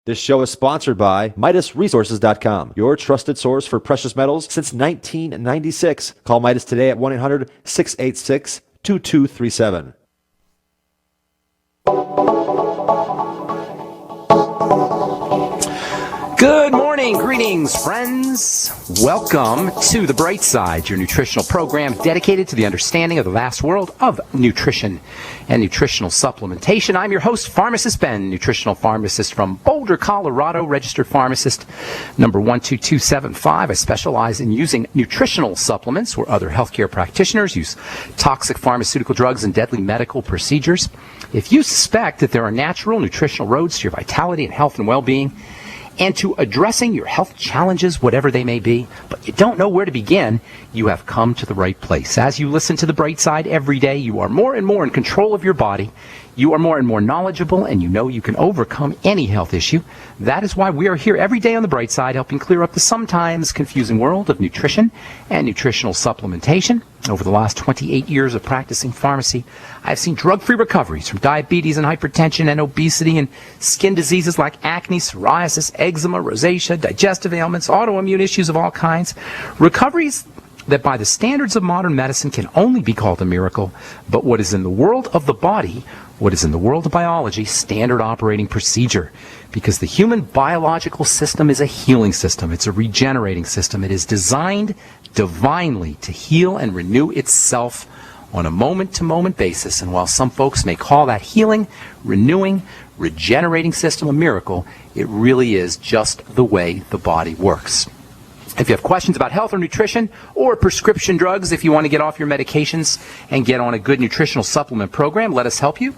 This show is sponsored by MidasResources.com, your trusted source for precious metals since 1996. Call Midas today at 1-800-686-2237. Good morning, greetings, friends. Welcome to The Bright Side, your nutritional program dedicated to the understanding of the vast world of nutrition and nutritional supplementation. I'm your host, Pharmacist Ben, nutritional pharmacist from Boulder, Colorado, registered pharmacist number 12275. I specialize in using nutritional supplements where other healthcare practitioners use toxic pharmaceutical drugs and deadly medical procedures. If you suspect that there are natural nutritional roads to your vitality and health and well-being, and to addressing your health challenges, whatever they may be, but you don't know where to begin, you have come to the right place. As you listen to The Bright Side every day, you are more and more in control of your body. You are more and more knowledgeable, and you know you can overcome any health issue. That is why we are here every day on The Bright Side, helping clear up the sometimes confusing world of nutrition and nutritional supplementation. Over the last 28 years of practicing pharmacy, I've seen drug-free recoveries from diabetes and hypertension and obesity and skin diseases like acne, psoriasis, eczema, rosacea, digestive ailments, autoimmune issues of all kinds. Recoveries that by the standards of modern medicine can only be called a miracle, but what is in the world of the body, what is in the world of biology, standard operating procedure. Because the human biological system is a healing system. It's a regenerating system. It is designed divinely to heal and renew itself on a moment-to-moment basis. And while some folks may call that healing, renewing, regenerating system a miracle, it really is just the way the body works. If you have questions about health or nutrition or prescription drugs, if you want to get off your medications and get on a good nutritional supplement program, let us help you.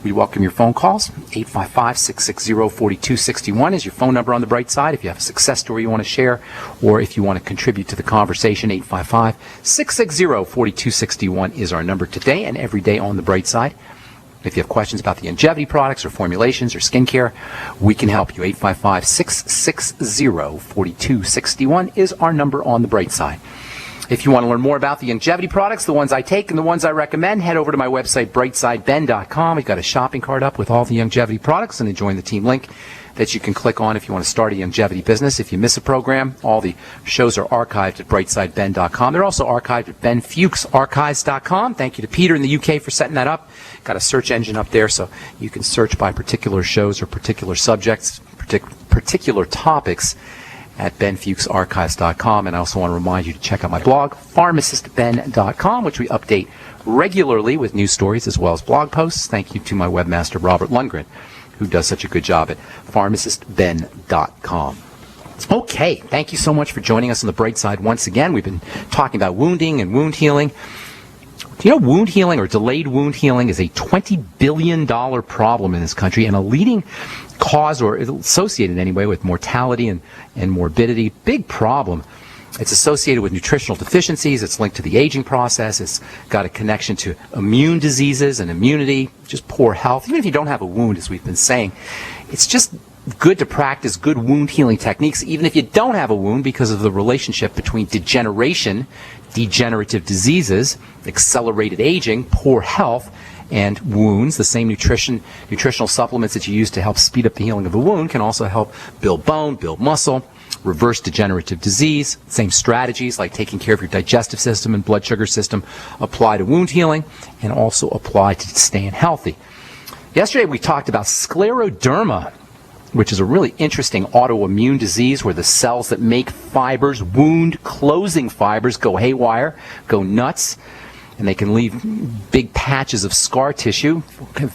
We welcome your phone calls. 855-660-4261 is your phone number on The Bright Side. If you have a success story you want to share or if you want to contribute to the conversation, 855-660-4261 is our number today and every day on The Bright Side. If you have questions about the longevity products or formulations or skincare, we can help you. 855-660-4261 is our number on The Bright Side. If you want to learn more about the longevity products, the ones I take and the ones I recommend, head over to my website, brightsideben.com. We've got a shopping cart up with all the longevity products and a Join the Team link that you can click on if you want to start a longevity business. If you miss a program, all the shows are archived at brightsideben.com. They're also archived at benfuchsarchives.com. Thank you to Peter in the UK for setting that up. Got a search engine up there so you can search by particular shows or particular subjects, particular topics at benfuchsarchives.com. And I also want to remind you to check out my blog, pharmacistben.com, which we update regularly with news stories as well as blog posts. Thank you to my webmaster, Robert Lundgren, who does such a good job at pharmacistben.com. Okay, thank you so much for joining us on The Bright Side once again. We've been talking about wounding and wound healing. Do you know wound healing or delayed wound healing is a $20 billion problem in this country and a leading cause or associated anyway with mortality and morbidity? Big problem. It's associated with nutritional deficiencies. It's linked to the aging process. It's got a connection to immune diseases and immunity, just poor health. Even if you don't have a wound, as we've been saying, it's just good to practice good wound healing techniques, even if you don't have a wound, because of the relationship between degeneration, degenerative diseases, accelerated aging, poor health, and wounds. The same nutritional supplements that you use to help speed up the healing of a wound can also help build bone, build muscle, reverse degenerative disease. Same strategies like taking care of your digestive system and blood sugar system apply to wound healing and also apply to staying healthy. Yesterday we talked about scleroderma, which is a really interesting autoimmune disease where the cells that make fibers, wound closing fibers, go haywire, go nuts, and they can leave big patches of scar tissue.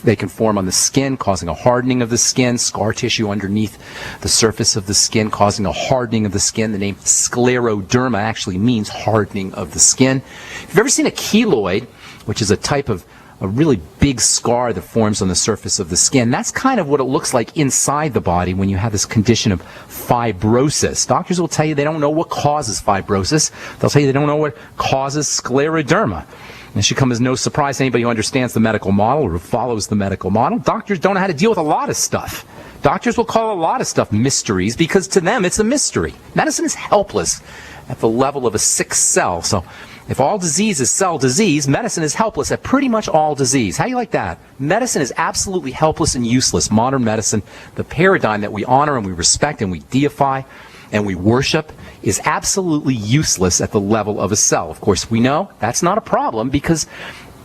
They can form on the skin, causing a hardening of the skin, scar tissue underneath the surface of the skin, causing a hardening of the skin. The name scleroderma actually means hardening of the skin. If you've ever seen a keloid, which is a type of a really big scar that forms on the surface of the skin, that's kind of what it looks like inside the body when you have this condition of fibrosis. Doctors will tell you they don't know what causes fibrosis. They'll tell you they don't know what causes scleroderma. And it should come as no surprise to anybody who understands the medical model or who follows the medical model. Doctors don't know how to deal with a lot of stuff. Doctors will call a lot of stuff mysteries because to them it's a mystery. Medicine is helpless at the level of a sick cell. So If all disease is cell disease, medicine is helpless at pretty much all disease. How do you like that? Medicine is absolutely helpless and useless. Modern medicine, the paradigm that we honor and we respect and we deify and we worship, is absolutely useless at the level of a cell. Of course, we know that's not a problem because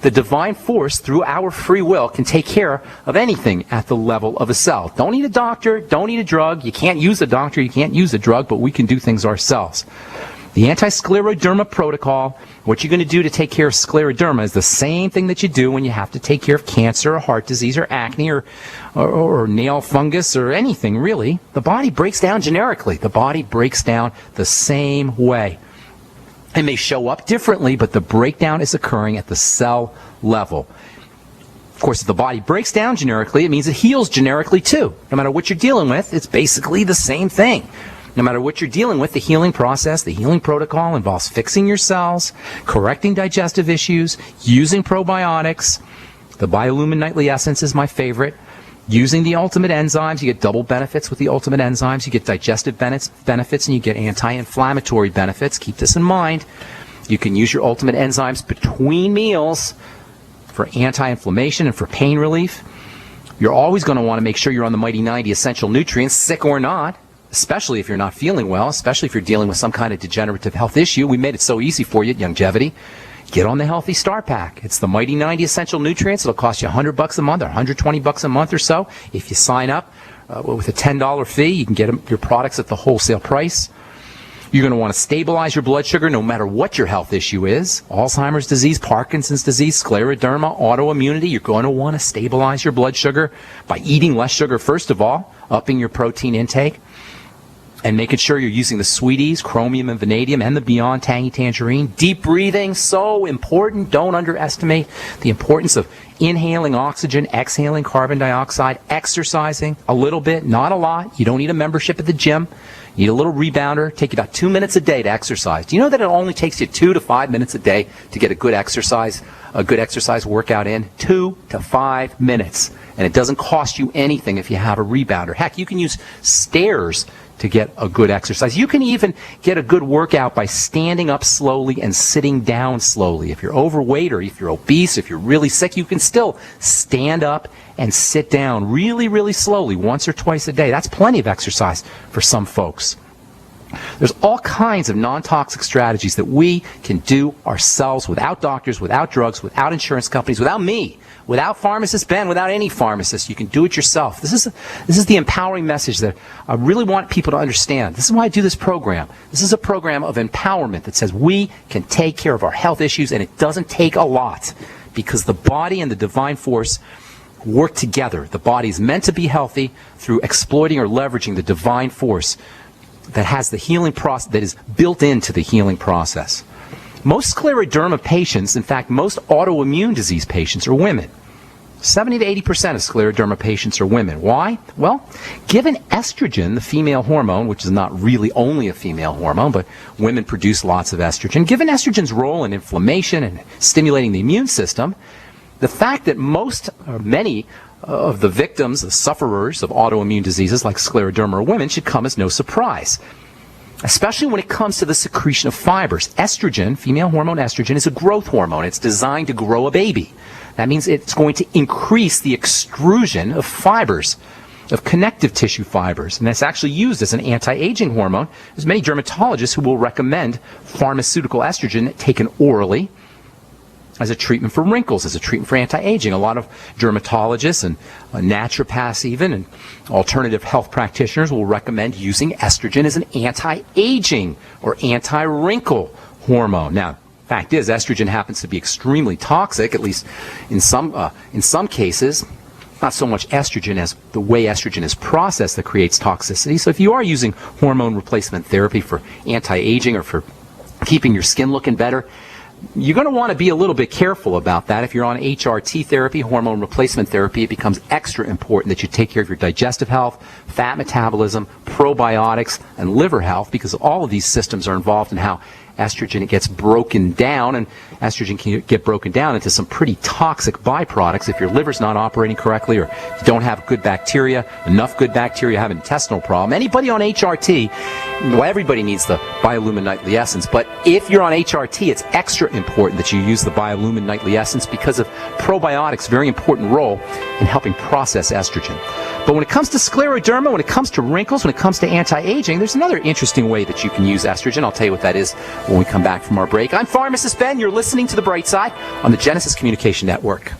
the divine force, through our free will, can take care of anything at the level of a cell. Don't need a doctor, don't need a drug. You can't use a doctor, you can't use a drug, but we can do things ourselves. The anti-scleroderma protocol, what you're going to do to take care of scleroderma is the same thing that you do when you have to take care of cancer or heart disease or acne or nail fungus or anything, really. The body breaks down generically. The body breaks down the same way. It may show up differently, but the breakdown is occurring at the cell level. Of course, if the body breaks down generically, it means it heals generically too. No matter what you're dealing with, it's basically the same thing. No matter what you're dealing with, the healing process, the healing protocol involves fixing your cells, correcting digestive issues, using probiotics. The Biolumin Nightly Essence is my favorite. Using the ultimate enzymes, you get double benefits with the ultimate enzymes. You get digestive benefits and you get anti-inflammatory benefits. Keep this in mind. You can use your ultimate enzymes between meals for anti-inflammation and for pain relief. You're always going to want to make sure you're on the Mighty 90 essential nutrients, sick or not. Especially if you're not feeling well, especially if you're dealing with some kind of degenerative health issue. We made it so easy for you at Longevity. Get on the Healthy Start Pack. It's the Mighty 90 Essential Nutrients. It'll cost you $100 a month or $120 a month or so. If you sign up with a $10 fee, you can get your products at the wholesale price. You're going to want to stabilize your blood sugar no matter what your health issue is. Alzheimer's disease, Parkinson's disease, scleroderma, autoimmunity. You're going to want to stabilize your blood sugar by eating less sugar, first of all, upping your protein intake, and making sure you're using the Sweeties, chromium and vanadium, and the Beyond Tangy Tangerine. Deep breathing, so important. Don't underestimate the importance of inhaling oxygen, exhaling carbon dioxide, exercising a little bit, not a lot. You don't need a membership at the gym. You need a little rebounder. Take you about 2 minutes a day to exercise. Do you know that it only takes you 2 to 5 minutes a day to get a good exercise workout in? 2 to 5 minutes. And it doesn't cost you anything if you have a rebounder. Heck, you can use stairs to get a good exercise. You can even get a good workout by standing up slowly and sitting down slowly. If you're overweight or if you're obese, if you're really sick, you can still stand up and sit down really, really slowly once or twice a day. That's plenty of exercise for some folks. There's all kinds of non-toxic strategies that we can do ourselves without doctors, without drugs, without insurance companies, without me, without pharmacist Ben, without any pharmacist. You can do it yourself. This is the empowering message that I really want people to understand. This is why I do this program. This is a program of empowerment that says we can take care of our health issues, and it doesn't take a lot because the body and the divine force work together. The body is meant to be healthy through exploiting or leveraging the divine force that has the healing process, that is built into the healing process. Most scleroderma patients, in fact, most autoimmune disease patients are women. 70 to 80% of scleroderma patients are women. Why? Well, given estrogen, the female hormone, which is not really only a female hormone, but women produce lots of estrogen, given estrogen's role in inflammation and stimulating the immune system, the fact that many of the victims, the sufferers of autoimmune diseases like scleroderma are women should come as no surprise. Especially when it comes to the secretion of fibers. Estrogen, female hormone estrogen, is a growth hormone. It's designed to grow a baby. That means it's going to increase the extrusion of fibers, of connective tissue fibers. And that's actually used as an anti-aging hormone. There's many dermatologists who will recommend pharmaceutical estrogen taken orally as a treatment for wrinkles, as a treatment for anti-aging. A lot of dermatologists and naturopaths even, and alternative health practitioners will recommend using estrogen as an anti-aging or anti-wrinkle hormone. Now, fact is, estrogen happens to be extremely toxic, at least in some cases. Not so much estrogen as the way estrogen is processed that creates toxicity. So if you are using hormone replacement therapy for anti-aging or for keeping your skin looking better, you're going to want to be a little bit careful about that. If you're on HRT therapy, hormone replacement therapy, it becomes extra important that you take care of your digestive health, fat metabolism, probiotics, and liver health, because all of these systems are involved in how estrogen gets broken down, and estrogen can get broken down into some pretty toxic byproducts if your liver's not operating correctly, or you don't have good bacteria, enough good bacteria, have an intestinal problem. Anybody on HRT, well, everybody needs the Biolumin Nightly Essence, but if you're on HRT, it's extra important that you use the Biolumin Nightly Essence because of probiotics' very important role in helping process estrogen. But when it comes to scleroderma, when it comes to wrinkles, when it comes to anti-aging, there's another interesting way that you can use estrogen. I'll tell you what that is when we come back from our break. I'm Pharmacist Ben. You're listening to The Bright Side on the Genesis Communication Network.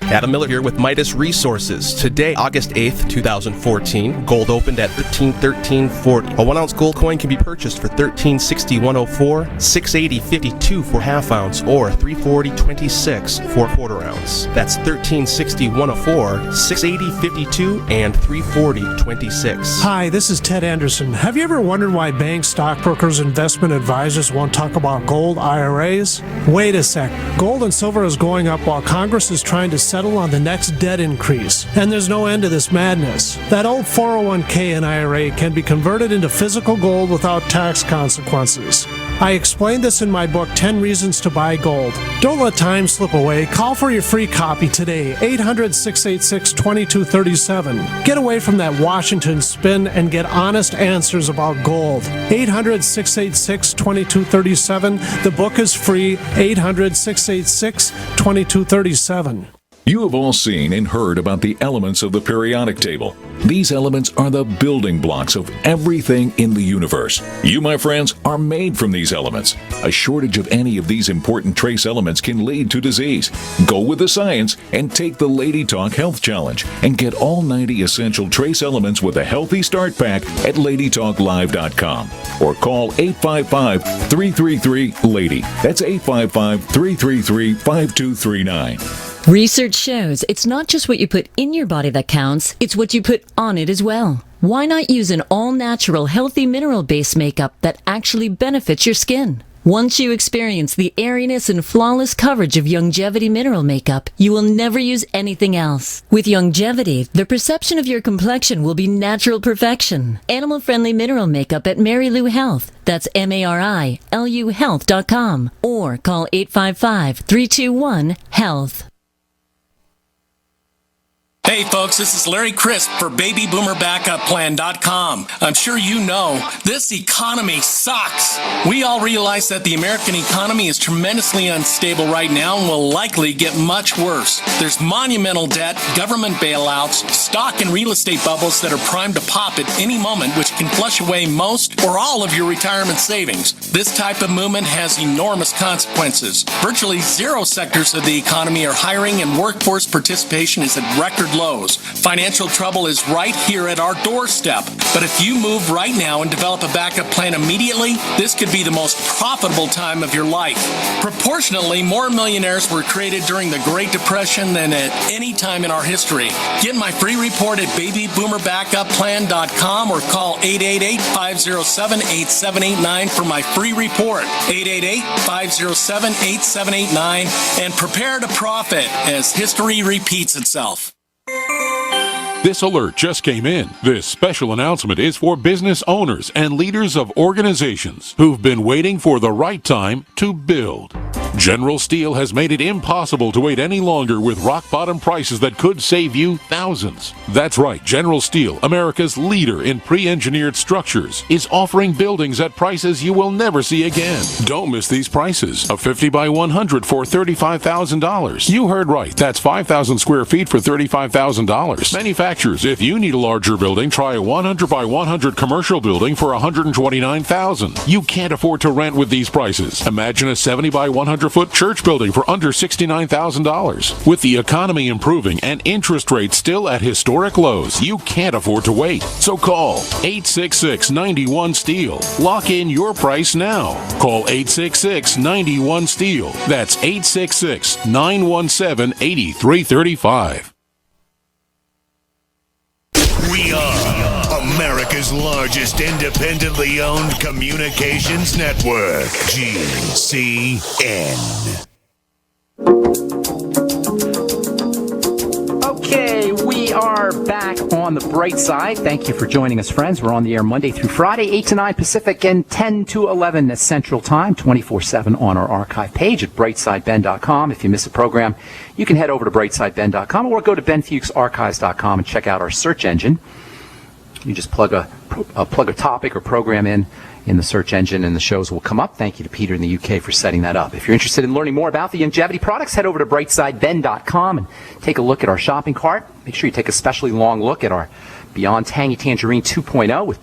Adam Miller here with Midas Resources. Today, August 8th, 2014, gold opened at $13.1340. A 1 ounce gold coin can be purchased for $13.6104, $6.80.52 for half ounce, or $3.40.26 for quarter ounce. That's $13.6104, $6.80.52, and $3.40.26. Hi, this is Ted Anderson. Have you ever wondered why banks, stockbrokers, investment advisors won't talk about gold IRAs? Wait a sec. Gold and silver is going up while Congress is trying to settle on the next debt increase, and there's no end to this madness. That old 401k and IRA can be converted into physical gold without tax consequences. I explained this in my book, 10 Reasons to Buy Gold. Don't let time slip away. Call for your free copy today, 800-686-2237. Get away from that Washington spin and get honest answers about gold. 800-686-2237. The book is free, 800-686-2237. You have all seen and heard about the elements of the periodic table. These elements are the building blocks of everything in the universe. You, my friends, are made from these elements. A shortage of any of these important trace elements can lead to disease. Go with the science and take the Lady Talk Health Challenge and get all 90 essential trace elements with a healthy start pack at LadyTalkLive.com or call 855-333-LADY. That's 855-333-5239. Research shows it's not just what you put in your body that counts, it's what you put on it as well. Why not use an all-natural, healthy mineral-based makeup that actually benefits your skin? Once you experience the airiness and flawless coverage of Longevity mineral makeup, you will never use anything else. With Longevity, the perception of your complexion will be natural perfection. Animal-friendly mineral makeup at Mary Lou Health. That's MARILU Health.com. Or call 855-321-HEALTH. Hey folks, this is Larry Crisp for BabyBoomerBackupPlan.com. I'm sure you know, this economy sucks. We all realize that the American economy is tremendously unstable right now and will likely get much worse. There's monumental debt, government bailouts, stock and real estate bubbles that are primed to pop at any moment, which can flush away most or all of your retirement savings. This type of movement has enormous consequences. Virtually zero sectors of the economy are hiring and workforce participation is at record lows. Financial trouble is right here at our doorstep. But if you move right now and develop a backup plan immediately, this could be the most profitable time of your life. Proportionately, more millionaires were created during the Great Depression than at any time in our history. Get my free report at BabyBoomerBackupPlan.com or call 888-507-8789 for my free report. 888-507-8789 and prepare to profit as history repeats itself. This alert just came in. This special announcement is for business owners and leaders of organizations who've been waiting for the right time to build. General Steel has made it impossible to wait any longer with rock-bottom prices that could save you thousands. That's right, General Steel, America's leader in pre-engineered structures, is offering buildings at prices you will never see again. Don't miss these prices. A 50 by 100 for $35,000. You heard right. That's 5,000 square feet for $35,000. Manufacturers, if you need a larger building, try a 100 by 100 commercial building for $129,000. You can't afford to rent with these prices. Imagine a 70 by 100-foot church building for under $69,000. With the economy improving and interest rates still at historic lows, you can't afford to wait. So call 866-91-STEEL. Lock in your price now. Call 866-91-STEEL. That's 866-917-8335. We are America's largest independently owned communications network, GCN. Okay, we We are back on the bright side. Thank you for joining us, friends. We're on the air Monday through Friday, 8 to 9 Pacific and 10 to 11 Central Time, 24/7 on our archive page at brightsideben.com. If you miss a program, you can head over to brightsideben.com or go to benfuchsarchives.com and check out our search engine. You just plug a topic or program in the search engine, and the shows will come up. Thank you to Peter in the UK for setting that up. If you're interested in learning more about the Youngevity products, head over to brightsideben.com and take a look at our shopping cart. Make sure you take a specially long look at our Beyond Tangy Tangerine 2.0 with